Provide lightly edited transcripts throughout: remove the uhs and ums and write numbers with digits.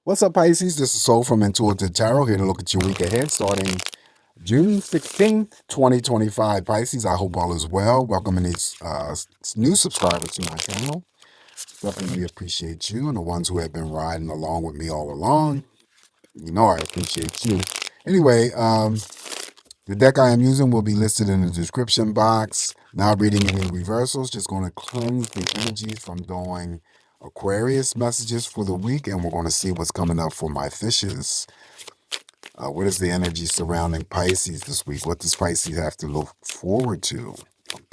What's up, Pisces? This is Soul from Intuitive Tarot here to look at your week ahead starting June 16th, 2025. Pisces, I hope all is well. Welcome any new subscribers to my channel. Definitely appreciate you and the ones who have been riding along with me all along. You know I appreciate you. Anyway, the deck I am using will be listed in the description box. Not reading any reversals, just going to cleanse the energies from doing Aquarius messages for the week, and we're going to see what's coming up for my fishes. What is the energy surrounding Pisces this week? What does Pisces have to look forward to?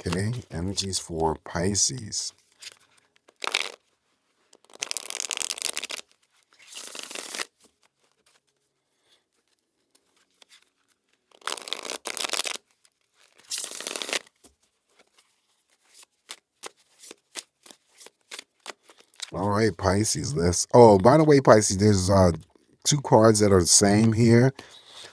Okay, energies for Pisces. All right, Pisces. Oh, by the way, Pisces, there's two cards that are the same here.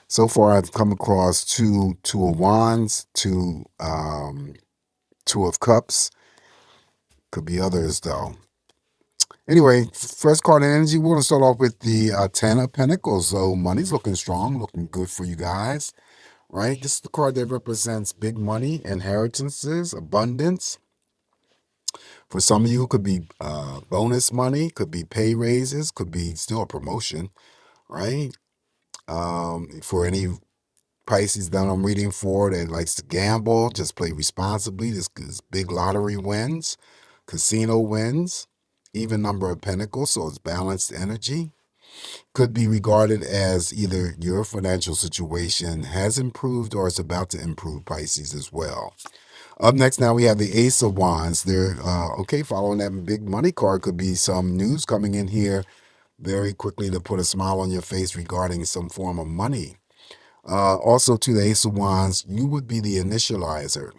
So far, I've come across two of wands, two of cups. Could be others though. Anyway, first card in energy, we're going to start off with the Ten of Pentacles. So money's looking strong, looking good for you guys, right? This is the card that represents big money, inheritances, abundance. For some of you, it could be bonus money, could be pay raises, could be still a promotion, right? For any Pisces that I'm reading for that likes to gamble, just play responsibly. This is big lottery wins, casino wins, even number of pentacles, so it's balanced energy. Could be regarded as either your financial situation has improved or it's about to improve, Pisces, as well. Up next, now we have the Ace of Wands. Okay, following that big money card could be some news coming in here very quickly to put a smile on your face regarding some form of money. Also, to the Ace of Wands, you would be the initializer.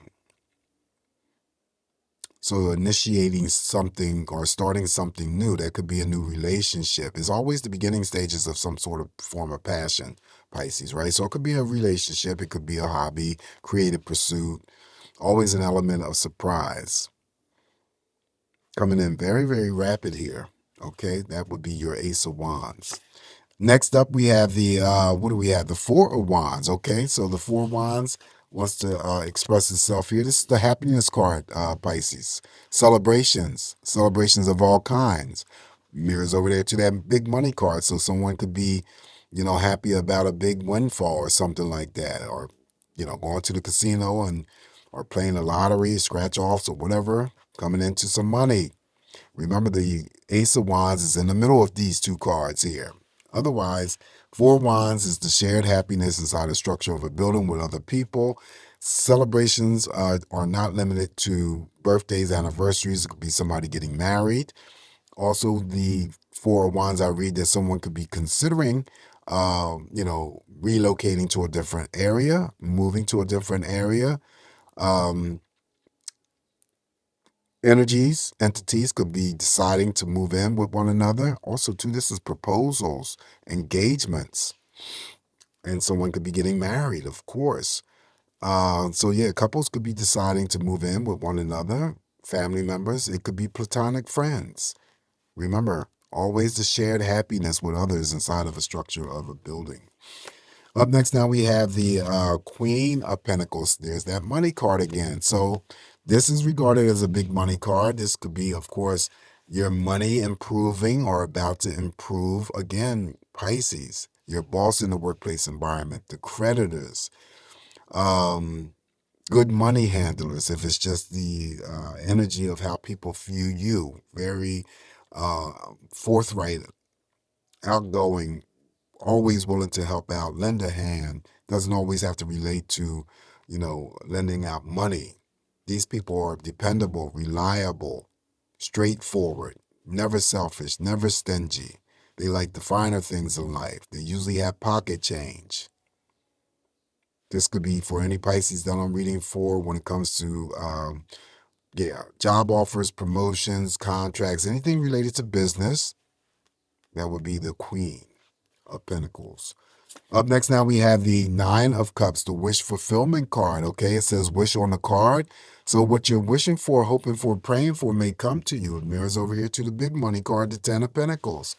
So initiating something or starting something new, that could be a new relationship. It's always the beginning stages of some sort of form of passion, Pisces, right? So it could be a relationship, it could be a hobby, creative pursuit, always an element of surprise. Coming in very, very rapid here. Okay, that would be your Ace of Wands. Next up, we have what do we have? The Four of Wands. Okay, so the Four of Wands wants to express itself here. This is the happiness card, Pisces. Celebrations of all kinds. Mirrors over there to that big money card. So someone could be, happy about a big windfall or something like that, or going to the casino or playing the lottery, scratch offs or whatever, coming into some money. Remember, the Ace of Wands is in the middle of these two cards here. Otherwise, Four of Wands is the shared happiness inside the structure of a building with other people. Celebrations are not limited to birthdays, anniversaries. It could be somebody getting married. Also, the Four of Wands, I read that someone could be considering, relocating to a different area, moving to a different area. Entities could be deciding to move in with one another. Also, too, this is proposals, engagements, and someone could be getting married, of course. So yeah, couples could be deciding to move in with one another. Family members, it could be platonic friends. Remember, always the shared happiness with others inside of a structure of a building. Up next, now we have the Queen of Pentacles. There's that money card again. So this is regarded as a big money card. This could be, of course, your money improving or about to improve. Again, Pisces, your boss in the workplace environment, the creditors, good money handlers, if it's just the energy of how people view you. Very forthright, outgoing, always willing to help out, lend a hand. Doesn't always have to relate to, lending out money. These people are dependable, reliable, straightforward, never selfish, never stingy. They like the finer things in life. They usually have pocket change. This could be for any Pisces that I'm reading for when it comes to, job offers, promotions, contracts, anything related to business. That would be the Queen of Pentacles. Up next, now we have the Nine of Cups, the wish fulfillment card. Okay, it says wish on the card. So what you're wishing for, hoping for, praying for may come to you. It mirrors over here to the big money card, the Ten of Pentacles.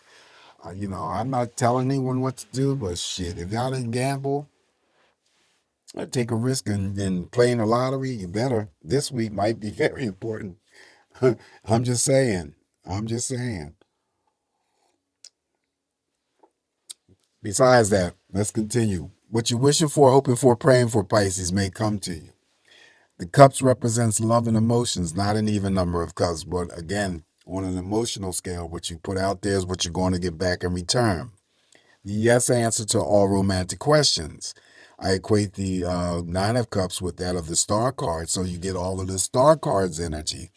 I'm not telling anyone what to do, but shit, if y'all didn't gamble or take a risk in playing the lottery, you better. This week might be very important. I'm just saying. I'm just saying. Besides that, let's continue. What you're wishing for, hoping for, praying for, Pisces, may come to you. The cups represents love and emotions, not an even number of cups, but again, on an emotional scale, what you put out there is what you're going to get back in return. The yes answer to all romantic questions. I equate the Nine of Cups with that of the Star card, so you get all of the Star cards energy.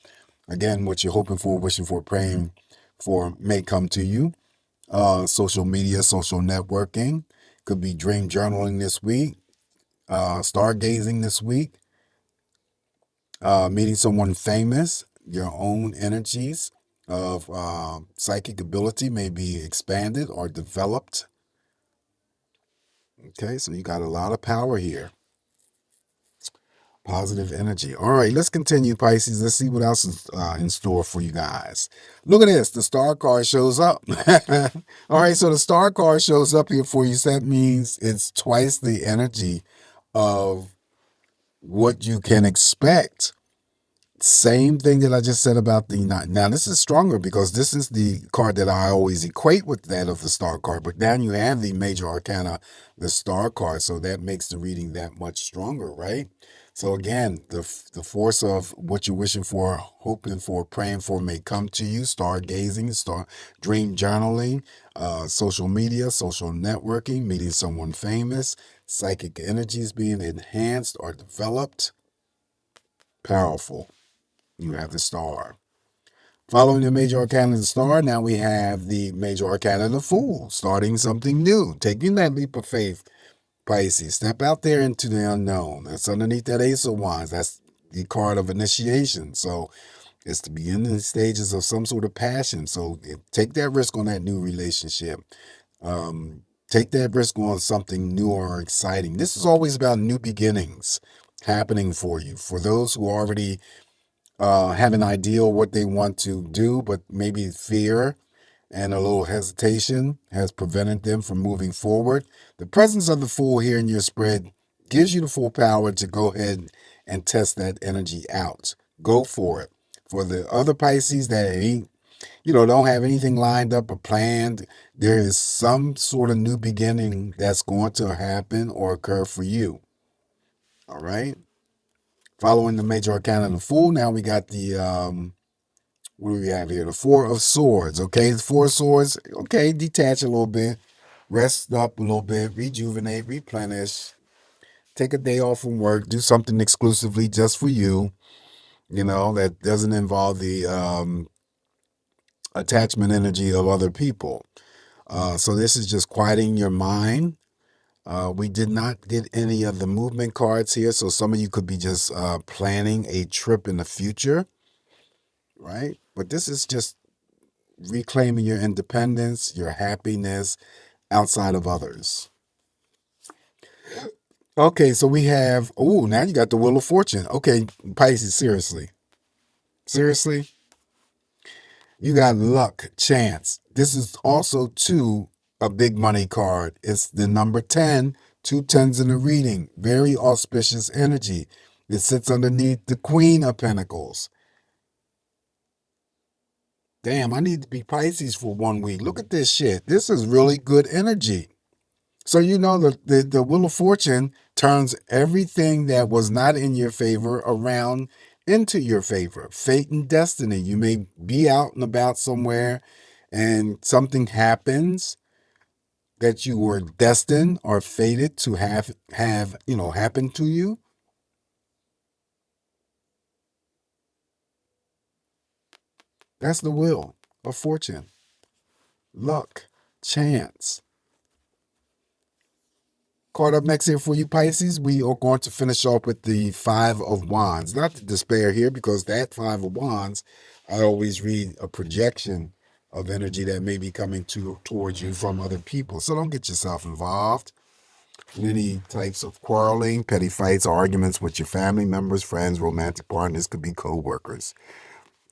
Again, what you're hoping for, wishing for, praying for may come to you. Social media, social networking. Could be dream journaling this week, stargazing this week, meeting someone famous. Your own energies of psychic ability may be expanded or developed. Okay, so you got a lot of power here. Positive energy. All right, let's continue, Pisces. Let's see what else is in store for you guys. Look at this. The star card shows up. All right, so the star card shows up here for you. So that means it's twice the energy of what you can expect. Same thing that I just said about the nine. Now, this is stronger because this is the card that I always equate with that of the star card. But now you have the major arcana, the star card. So that makes the reading that much stronger, right? So again, the force of what you're wishing for, hoping for, praying for may come to you. Stargazing, dream journaling, social media, social networking, meeting someone famous, psychic energies being enhanced or developed. Powerful. You have the star. Following the major arcana of the star, now we have the major arcana of the fool, starting something new, taking that leap of faith, Pisces. Step out there into the unknown. That's underneath that Ace of Wands. That's the card of initiation. So it's the beginning stages of some sort of passion. So take that risk on that new relationship. Take that risk on something new or exciting. This is always about new beginnings happening for you. For those who already have an idea of what they want to do, but maybe fear and a little hesitation has prevented them from moving forward. The presence of the Fool here in your spread gives you the full power to go ahead and test that energy out. Go for it. For the other Pisces that ain't, don't have anything lined up or planned, there is some sort of new beginning that's going to happen or occur for you. All right. Following the major arcana of the Fool, now we got the what do we have here? The Four of Swords. Okay, the Four of Swords. Okay, detach a little bit, rest up a little bit, rejuvenate, replenish, take a day off from work, do something exclusively just for you. That doesn't involve the attachment energy of other people. So this is just quieting your mind. We did not get any of the movement cards here, so some of you could be just planning a trip in the future, right? But this is just reclaiming your independence, your happiness outside of others. Okay, so we have, now you got the Wheel of Fortune. Okay, Pisces, seriously. Seriously? You got luck, chance. This is also, too, a big money card. It's the number 10, two tens in the reading. Very auspicious energy. It sits underneath the Queen of Pentacles. Damn, I need to be Pisces for 1 week. Look at this shit. This is really good energy. So the Wheel of Fortune turns everything that was not in your favor around into your favor. Fate and destiny. You may be out and about somewhere and something happens that you were destined or fated to have happen to you. That's the Wheel of Fortune. Luck, chance. Caught up next here for you, Pisces. We are going to finish off with the Five of Wands. Not to despair here, because that Five of Wands, I always read a projection of energy that may be coming towards you from other people. So don't get yourself involved in any types of quarreling, petty fights, or arguments with your family members, friends, romantic partners, could be co-workers.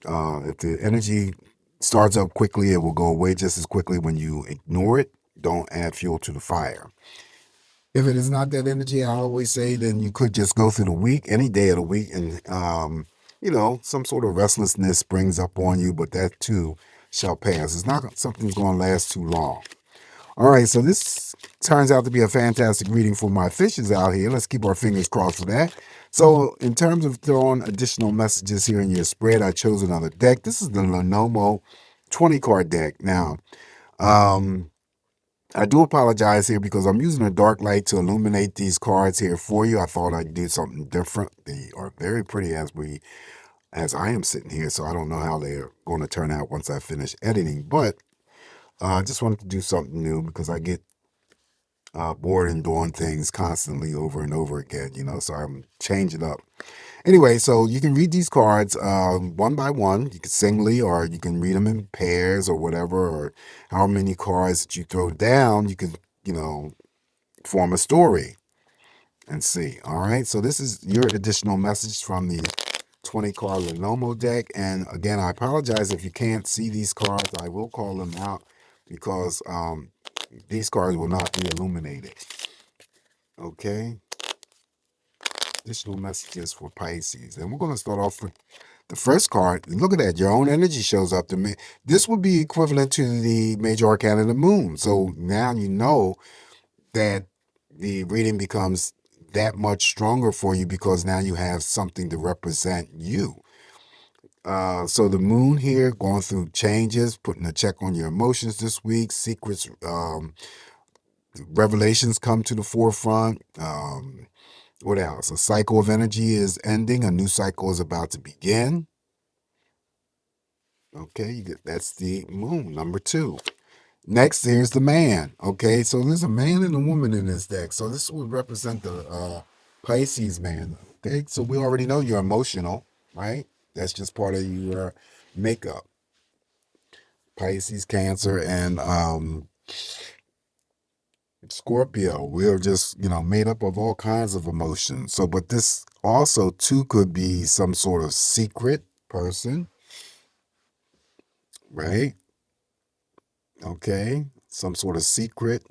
If the energy starts up quickly, it will go away just as quickly when you ignore it. Don't add fuel to the fire. If it is not that energy, I always say, then you could just go through the week, any day of the week, and some sort of restlessness springs up on you, but that too shall pass. It's not something that's going to last too long. All right, so this turns out to be a fantastic reading for my fishes out here. Let's keep our fingers crossed for that. So, in terms of throwing additional messages here in your spread, I chose another deck. This is the Lenomo 20 card deck. Now, I do apologize here because I'm using a dark light to illuminate these cards here for you. I thought I'd do something different. They are very pretty as I am sitting here, so I don't know how they're going to turn out once I finish editing. But I just wanted to do something new because I get bored and doing things constantly over and over again, so I'm changing up. Anyway, so you can read these cards one by one. You can singly, or you can read them in pairs or whatever, or how many cards that you throw down, you can, form a story and see. All right, so this is your additional message from the 20 card Lenomo deck. And again, I apologize if you can't see these cards. I will call them out because these cards will not be illuminated. Okay. Additional messages for Pisces. And we're going to start off with the first card. Look at that. Your own energy shows up to me. This would be equivalent to the major arcana of the moon. So now you know that the reading becomes that much stronger for you because now you have something to represent you. So the moon here going through changes, putting a check on your emotions this week. Secrets, revelations come to the forefront. What else? A cycle of energy is ending. A new cycle is about to begin. Okay, that's the moon, number 2. Next, there's the man. Okay, so there's a man and a woman in this deck. So this would represent the Pisces man. Okay, so we already know you're emotional, right? That's just part of your makeup. Pisces, Cancer, and Scorpio. We're just, made up of all kinds of emotions. So, but this also too could be some sort of secret person, right? Okay, some sort of secret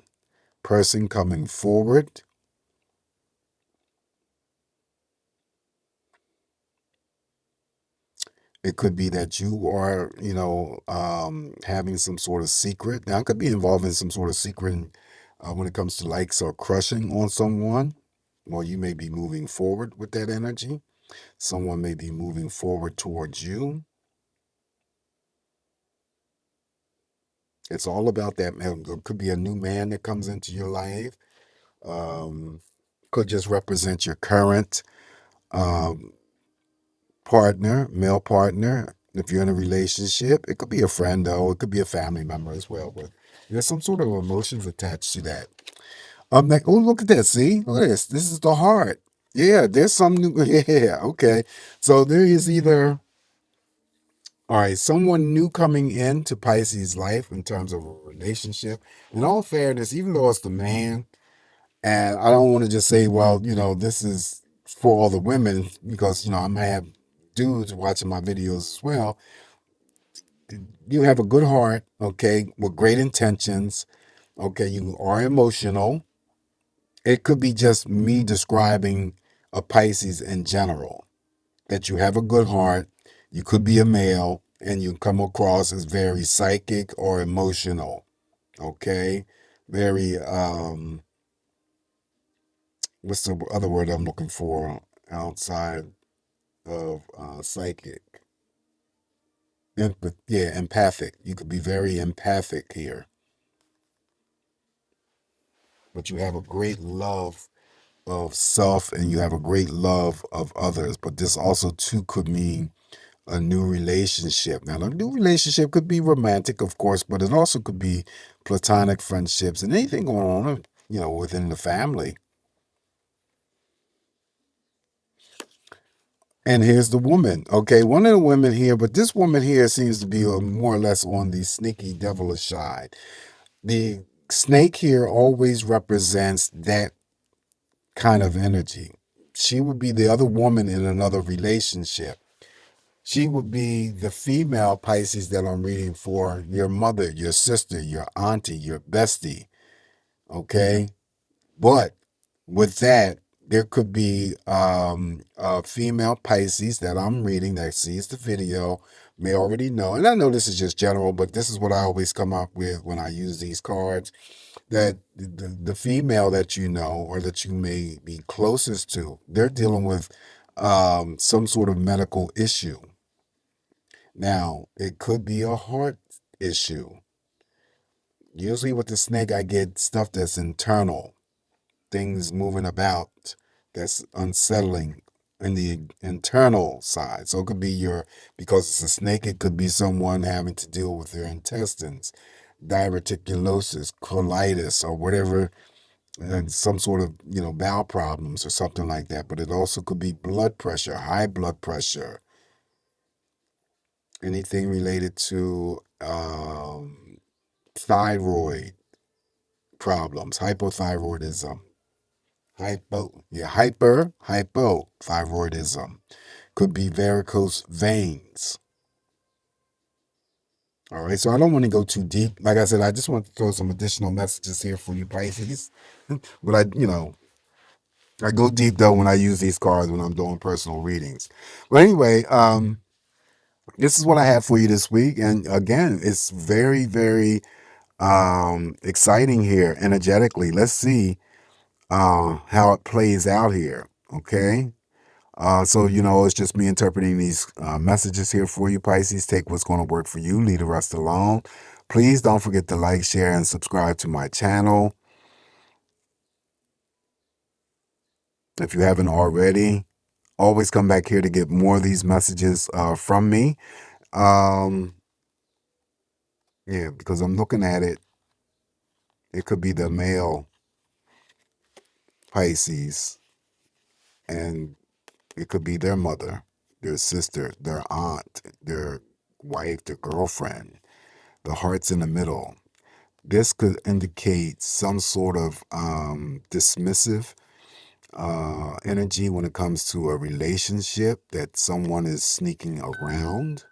person coming forward. It could be that you are, having some sort of secret. Now, it could be involved in some sort of secret when it comes to likes or crushing on someone. Or you may be moving forward with that energy. Someone may be moving forward towards you. It's all about that. It could be a new man that comes into your life. Could just represent your current um, partner, male partner. If you're in a relationship, it could be a friend, though. It could be a family member as well. But there's some sort of emotions attached to that. Like, oh, look at that. See, look at this. This is the heart. Yeah, there's some new. Yeah, okay. So there is either, all right, someone new coming into Pisces' life in terms of a relationship. In all fairness, even though it's the man, and I don't want to just say, well, this is for all the women because, I might have dudes watching my videos as well. You have a good heart, okay, with great intentions. Okay, you are emotional. It could be just me describing a Pisces in general, that you have a good heart. You could be a male and you come across as very psychic or emotional. Okay, very what's the other word I'm looking for outside of psychic? Yeah, empathic. You could be very empathic here, but you have a great love of self and you have a great love of others. But this also too could mean a new relationship. Now, a new relationship could be romantic, of course, but it also could be platonic friendships and anything going on, within the family. And here's the woman. Okay, one of the women here, but this woman here seems to be more or less on the sneaky devilish side. The snake here always represents that kind of energy. She would be the other woman in another relationship. She would be the female Pisces that I'm reading for your mother, your sister, your auntie, your bestie. Okay. But with that, there could be a female Pisces that I'm reading that sees the video, may already know. And I know this is just general, but this is what I always come up with when I use these cards, that the female that you know or that you may be closest to, they're dealing with some sort of medical issue. Now, it could be a heart issue. Usually with the snake, I get stuff that's internal, things moving about that's unsettling in the internal side. So it could be because it's a snake, it could be someone having to deal with their intestines, diverticulosis, colitis, or whatever, and some sort of, bowel problems or something like that. But it also could be blood pressure, high blood pressure, anything related to thyroid problems, hypothyroidism, hypothyroidism, could be varicose veins. All right, so I don't want to go too deep. Like I said, I just want to throw some additional messages here for you Pisces. But I go deep though when I use these cards when I'm doing personal readings. But anyway, this is what I have for you this week, and again, it's very, very exciting here energetically. Let's see how it plays out here. Okay. So, it's just me interpreting these messages here for you, Pisces. Take what's going to work for you, leave the rest alone. Please don't forget to like, share, and subscribe to my channel if you haven't already. Always come back here to get more of these messages from me. Yeah, because I'm looking at it. It could be the male Pisces, and it could be their mother, their sister, their aunt, their wife, their girlfriend. The heart's in the middle. This could indicate some sort of dismissive energy when it comes to a relationship, that someone is sneaking around,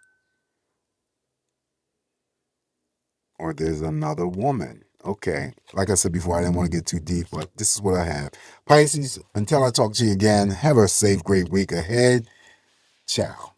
or there's another woman. Okay. Like I said before, I didn't want to get too deep, but this is what I have. Pisces, until I talk to you again, have a safe, great week ahead. Ciao.